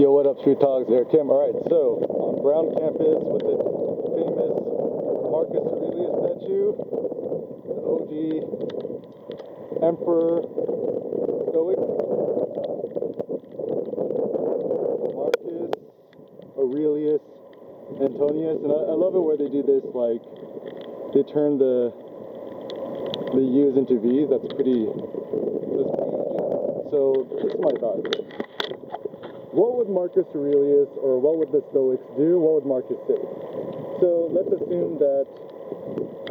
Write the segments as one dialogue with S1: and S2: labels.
S1: Yo, what up, Street Talks? There, Tim. All right, so on Brown campus with the famous Marcus Aurelius statue, the OG Emperor Stoic, Marcus Aurelius Antonius, and I love it where they do this, like they turn the U's into V's. That's pretty OG. So this is my thought. What would Marcus Aurelius, or what would the Stoics do? What would Marcus say? So let's assume that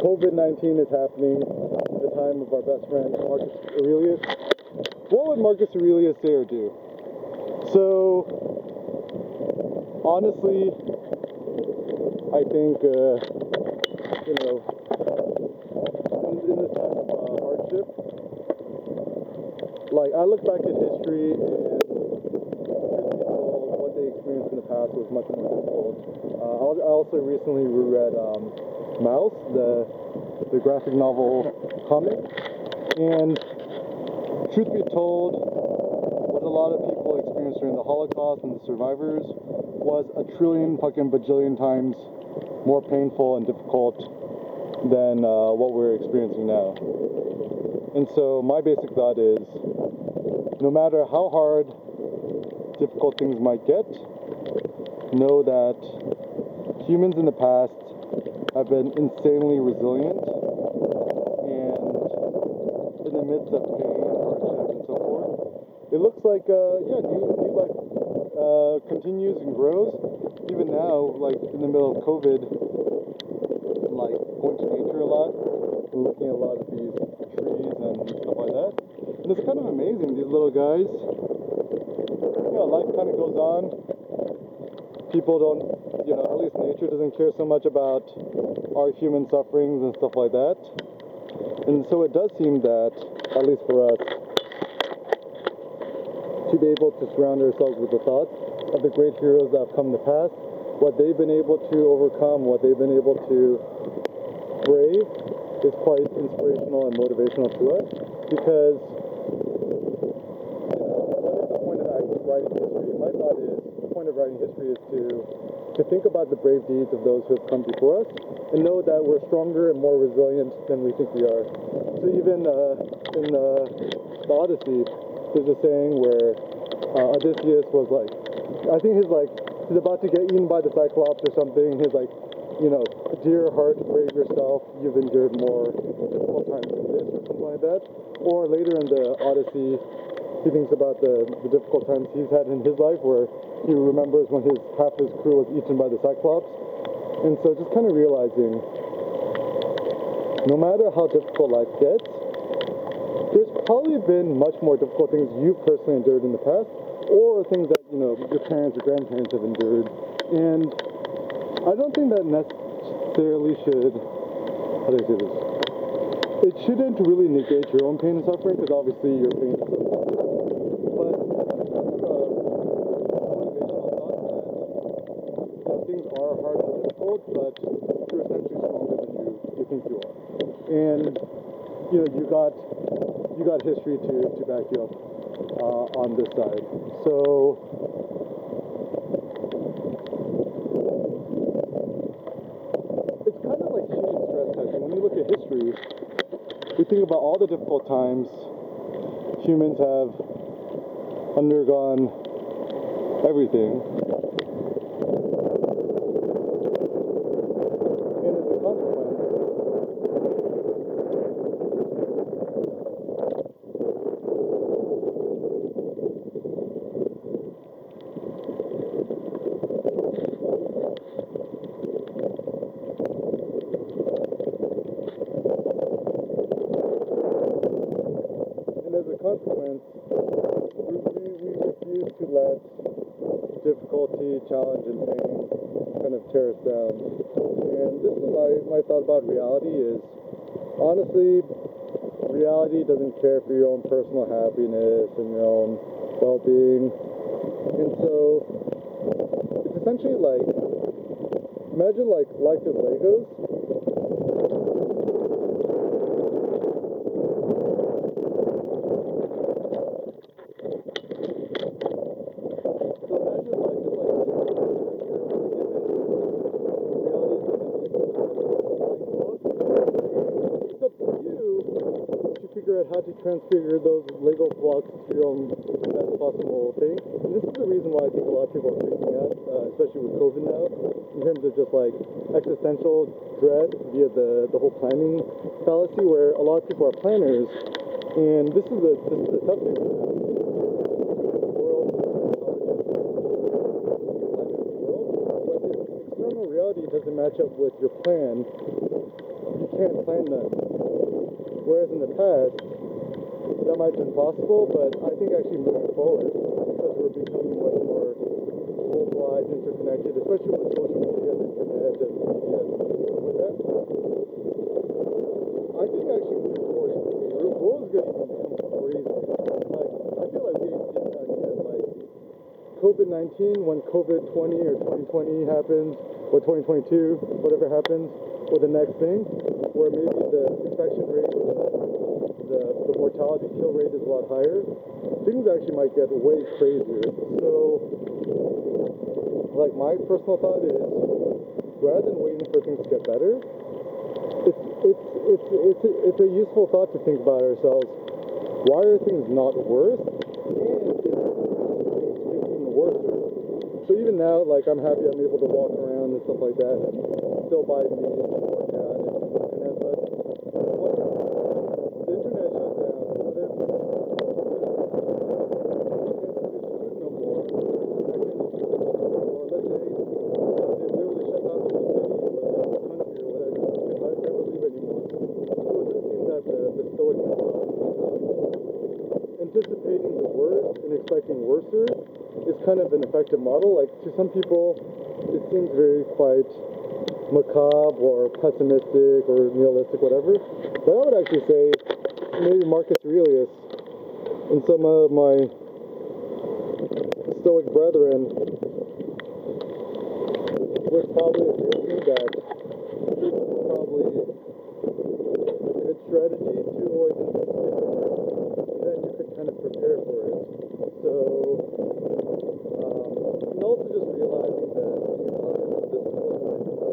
S1: COVID-19 is happening at the time of our best friend Marcus Aurelius. What would Marcus Aurelius say or do? So honestly, I think in this time of hardship, like I look back at history and what they experienced in the past was much more difficult. I also recently reread Mouse, the graphic novel comic, and truth be told, what a lot of people experienced during the Holocaust and the survivors was a trillion fucking bajillion times more painful and difficult than what we're experiencing now. And so my basic thought is, no matter how hard difficult things might get, know that humans in the past have been insanely resilient, and in the midst of pain and hardship and so forth, it looks like new life continues and grows. Even now, like in the middle of COVID, I'm like going to nature a lot and looking at a lot of these trees and stuff like that, and it's kind of amazing. These little guys, life kind of goes on. People don't, at least nature doesn't care so much about our human sufferings and stuff like that. And so it does seem that, at least for us, to be able to surround ourselves with the thoughts of the great heroes that have come in the past, what they've been able to overcome, what they've been able to brave, is quite inspirational and motivational to us, because writing history. My thought is, the point of writing history is to think about the brave deeds of those who have come before us and know that we're stronger and more resilient than we think we are. So even in the Odyssey, there's a saying where Odysseus was like, I think he's about to get eaten by the Cyclops or something. He's like, dear heart, brave yourself, you've endured more difficult times than this, or something like that. Or later in the Odyssey, he thinks about the difficult times he's had in his life, where he remembers when half his crew was eaten by the Cyclops. And so just kind of realizing, no matter how difficult life gets, there's probably been much more difficult things you've personally endured in the past, or things that, your parents or grandparents have endured. And I don't think that necessarily should, how do I say this? It shouldn't really negate your own pain and suffering, because obviously your pain is suffering. But things are hard and difficult, but you're essentially stronger than you think you are. And you got history to back you up on this side. So it's kind of like shooting stress testing. When you look at history, we think about all the difficult times humans have undergone, everything. And as a consequence, we refuse to let difficulty, challenge, and pain kind of tear us down. And this is my thought about reality is, honestly, reality doesn't care for your own personal happiness and your own well-being. And so it's essentially like, imagine like life is Legos. So imagine how to transfigure those Lego blocks to your own best possible thing. And this is the reason why I think a lot of people are freaking out, especially with COVID now, in terms of just like existential dread via the whole planning fallacy, where a lot of people are planners. And this is the tough thing. The world, external reality doesn't match up with your plan, you can't plan that. Whereas in the past, that might have been possible, but I think actually moving forward, because we're becoming much more globalized, interconnected, especially with social media, the internet, and media, and stuff like that, I think actually moving forward, the world is going to become crazy. Like, I feel like we ain't seen that yet. Like, COVID-19, when COVID-20 or 2020 happens, or 2022, whatever happens, or the next thing, where maybe the infection rate or the mortality kill rate is a lot higher, things actually might get way crazier. So, like, my personal thought is, rather than waiting for things to get better, it's a useful thought to think about ourselves. Why are things not worse? And is getting worse? So even now, like, I'm happy I'm able to walk around and stuff like that, and still buy meat and work out and use the internet, but what if the internet shut down? What if I can't produce food no more? Or let's say they literally shut down the whole city or the country or whatever, because I'd never leave anymore. So it does seem that the Stoic mentality, anticipating the worst and expecting worser, is kind of an effective model. Like, to some people, it seems very quite macabre or pessimistic or nihilistic, whatever. But I would actually say maybe Marcus Aurelius and some of my Stoic brethren would probably agree with me that it's probably a good strategy to always anticipate the worst, and then you could kind of prepare for it. So, and also just realizing that, you know, this is what I think about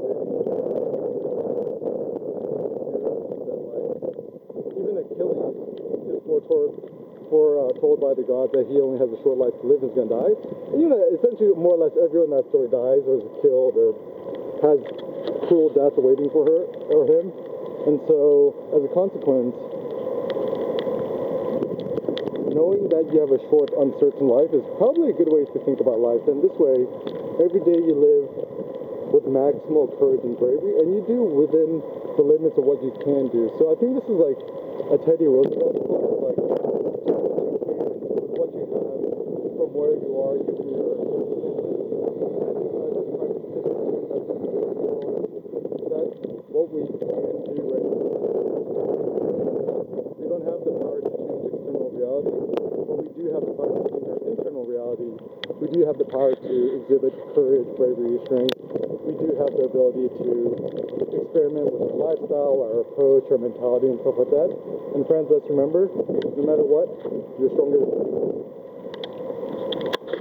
S1: that, like, even Achilles is told by the gods that he only has a short life to live, is going to die. And, you know, essentially, more or less everyone in that story dies or is killed or has cruel death awaiting for her or him. And so, as a consequence, knowing that you have a short, uncertain life is probably a good way to think about life. And this way, every day you live with maximal courage and bravery, and you do within the limits of what you can do. So I think this is like a Teddy Roosevelt quote, like, what you have from where you are, given your circumstances. That's what we can do right now. We don't have the power to change external reality, but we do have the power to change our internal reality. We do have the power to exhibit courage, bravery, strength. We do have the ability to experiment with our lifestyle, our approach, our mentality, and stuff like that. And friends, let's remember, no matter what, you're stronger than you.